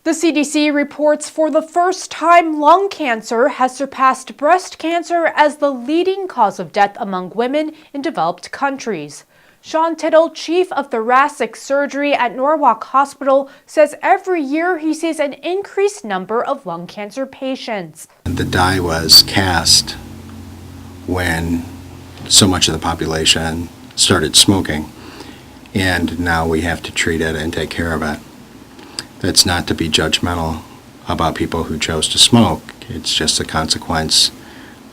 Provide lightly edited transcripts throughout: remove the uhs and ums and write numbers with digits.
The CDC reports for the first time lung cancer has surpassed breast cancer as the leading cause of death among women in developed countries. Sean Tittle, chief of thoracic surgery at Norwalk Hospital, says every year he sees an increased number of lung cancer patients. The die was cast when so much of the population started smoking, and now we have to treat it and take care of it. That's not to be judgmental about people who chose to smoke. It's just a consequence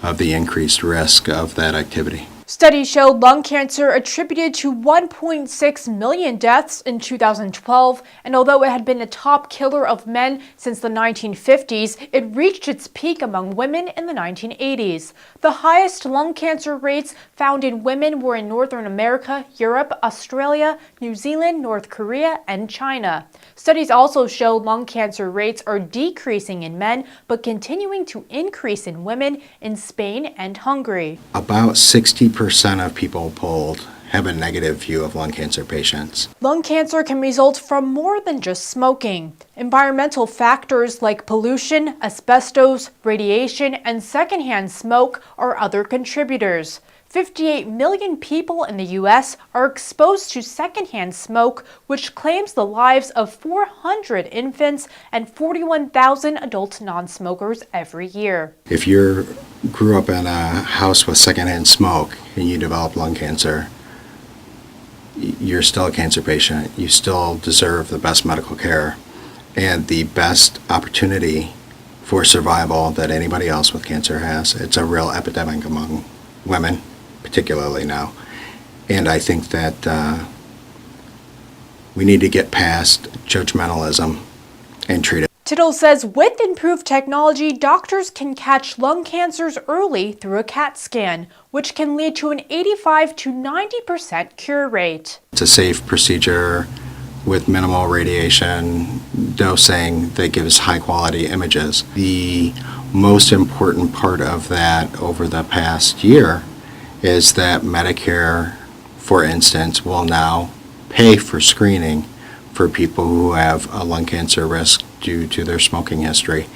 of the increased risk of that activity. Studies showed lung cancer attributed to 1.6 million deaths in 2012, and although it had been a top killer of men since the 1950s, it reached its peak among women in the 1980s. The highest lung cancer rates found in women were in Northern America, Europe, Australia, New Zealand, North Korea, and China. Studies also show lung cancer rates are decreasing in men, but continuing to increase in women in Spain and Hungary. About 60% of people polled have a negative view of lung cancer patients. Lung cancer can result from more than just smoking. Environmental factors like pollution, asbestos, radiation, and secondhand smoke are other contributors. 58 million people in the U.S. are exposed to secondhand smoke, which claims the lives of 400 infants and 41,000 adult non-smokers every year. If you grew up in a house with secondhand smoke and you develop lung cancer, you're still a cancer patient. You still deserve the best medical care and the best opportunity for survival that anybody else with cancer has. It's a real epidemic among women, particularly now. And I think that we need to get past judgmentalism and treat it. Tittle says with improved technology, doctors can catch lung cancers early through a CAT scan, which can lead to an 85 to 90% cure rate. It's a safe procedure with minimal radiation dosing that gives high-quality images. The most important part of that over the past year is that Medicare, for instance, will now pay for screening for people who have a lung cancer risk due to their smoking history.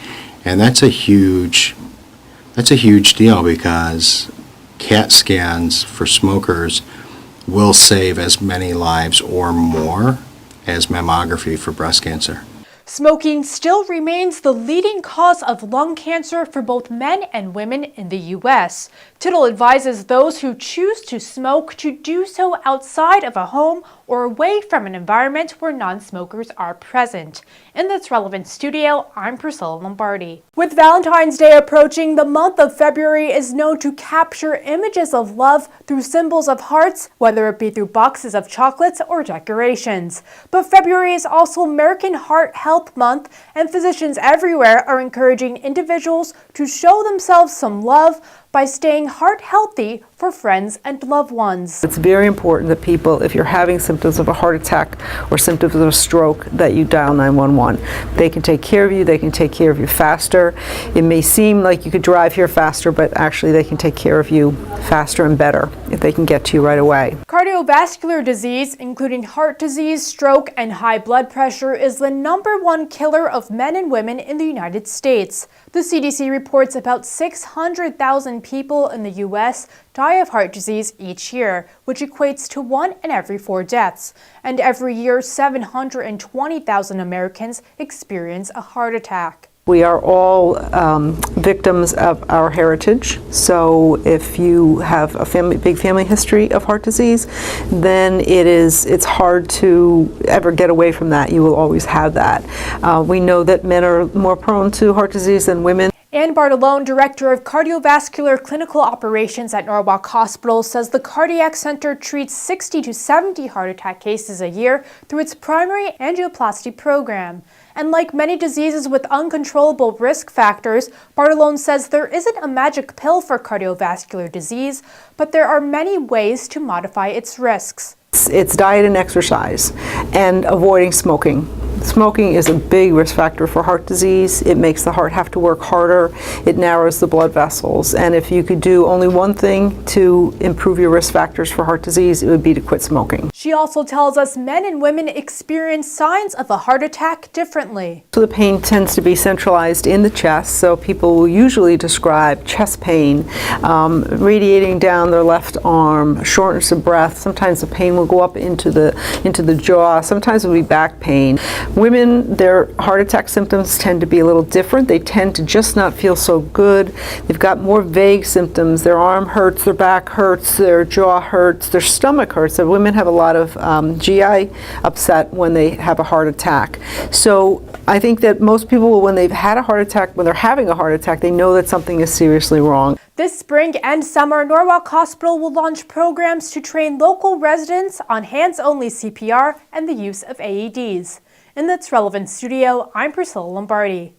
And that's a huge deal because CAT scans for smokers will save as many lives or more as mammography for breast cancer. Smoking still remains the leading cause of lung cancer for both men and women in the U.S. Tittle advises those who choose to smoke to do so outside of a home or away from an environment where non-smokers are present. In this Relevant studio, I'm Priscilla Lombardi. With Valentine's Day approaching, the month of February is known to capture images of love through symbols of hearts, whether it be through boxes of chocolates or decorations. But February is also American Heart Health Month, and physicians everywhere are encouraging individuals to show themselves some love by staying heart healthy for friends and loved ones. It's very important that people, if you're having symptoms of a heart attack or symptoms of a stroke, that you dial 911. They can take care of you, they can take care of you faster. It may seem like you could drive here faster, but actually they can take care of you faster and better if they can get to you right away. Cardiovascular disease, including heart disease, stroke, and high blood pressure, is the #1 killer of men and women in the United States. The CDC reports about 600,000 people in the U.S. die of heart disease each year, which equates to 1 in every 4 deaths. And every year, 720,000 Americans experience a heart attack. We are all victims of our heritage, so if you have a big family history of heart disease, then it's hard to ever get away from that. You will always have that. We know that men are more prone to heart disease than women. Ann Bartolone, Director of Cardiovascular Clinical Operations at Norwalk Hospital, says the Cardiac Center treats 60 to 70 heart attack cases a year through its primary angioplasty program. And like many diseases with uncontrollable risk factors, Bartolone says there isn't a magic pill for cardiovascular disease, but there are many ways to modify its risks. It's diet and exercise and avoiding smoking. Smoking is a big risk factor for heart disease. It makes the heart have to work harder. It narrows the blood vessels. And if you could do only one thing to improve your risk factors for heart disease, it would be to quit smoking. She also tells us men and women experience signs of a heart attack differently. So the pain tends to be centralized in the chest, so people will usually describe chest pain, radiating down their left arm, shortness of breath. Sometimes the pain will go up into the jaw. Sometimes it will be back pain. Women, their heart attack symptoms tend to be a little different. They tend to just not feel so good. They've got more vague symptoms. Their arm hurts, their back hurts, their jaw hurts, their stomach hurts. So women have a lot of GI upset when they have a heart attack. So I think that most people, when they've had a heart attack, when they're having a heart attack, they know that something is seriously wrong. This spring and summer, Norwalk Hospital will launch programs to train local residents on hands-only CPR and the use of AEDs. In the It's Relevant studio, I'm Priscilla Lombardi.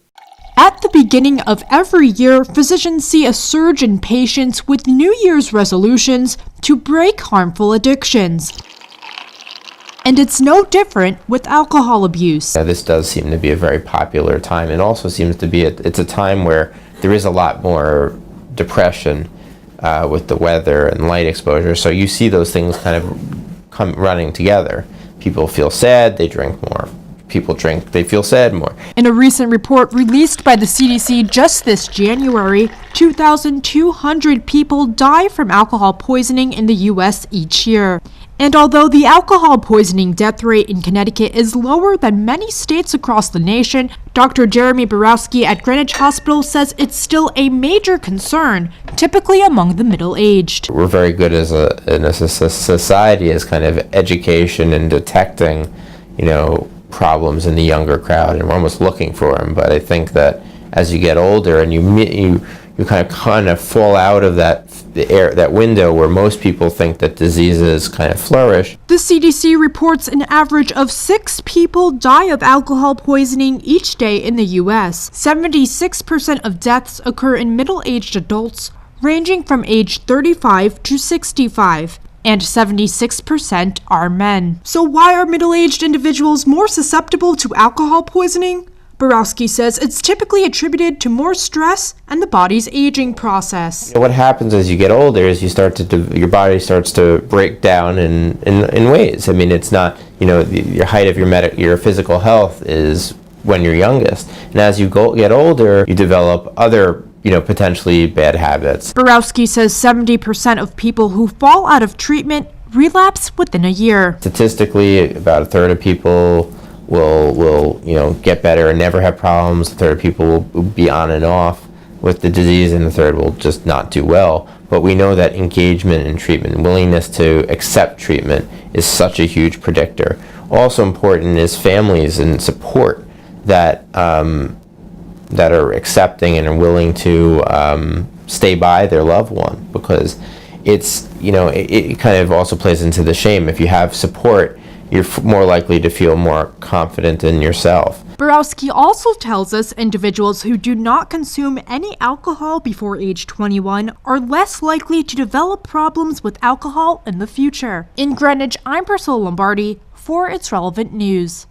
At the beginning of every year, physicians see a surge in patients with New Year's resolutions to break harmful addictions. And it's no different with alcohol abuse. This does seem to be a very popular time. It also seems to be it's a time where there is a lot more depression with the weather and light exposure. So you see those things kind of come running together. People feel sad, they drink more. People drink, they feel sad more. In a recent report released by the CDC just this January, 2,200 people die from alcohol poisoning in the U.S. each year. And although the alcohol poisoning death rate in Connecticut is lower than many states across the nation, Dr. Jeremy Borowski at Greenwich Hospital says it's still a major concern, typically among the middle-aged. We're very good as a society as kind of education and detecting, problems in the younger crowd, and we're almost looking for them. But I think that as you get older and you kind of fall out of that window where most people think that diseases kind of flourish. The CDC reports an average of 6 people die of alcohol poisoning each day in the U.S. 76% of deaths occur in middle-aged adults, ranging from age 35 to 65. And 76% are men. So why are middle-aged individuals more susceptible to alcohol poisoning? Borowski says it's typically attributed to more stress and the body's aging process. What happens as you get older is your body starts to break down in ways. I mean, it's not, your height of your physical health is when you're youngest. And as you get older, you develop other potentially bad habits. Borowski says 70% of people who fall out of treatment relapse within a year. Statistically, about a third of people will get better and never have problems. A third of people will be on and off with the disease, and a third will just not do well. But we know that engagement in treatment, willingness to accept treatment, is such a huge predictor. Also important is families and support that are accepting and are willing to stay by their loved one, because it's it kind of also plays into the shame. If you have support, you're more likely to feel more confident in yourself. Borowski also tells us individuals who do not consume any alcohol before age 21 are less likely to develop problems with alcohol in the future. In Greenwich, I'm Priscilla Lombardi for It's Relevant News.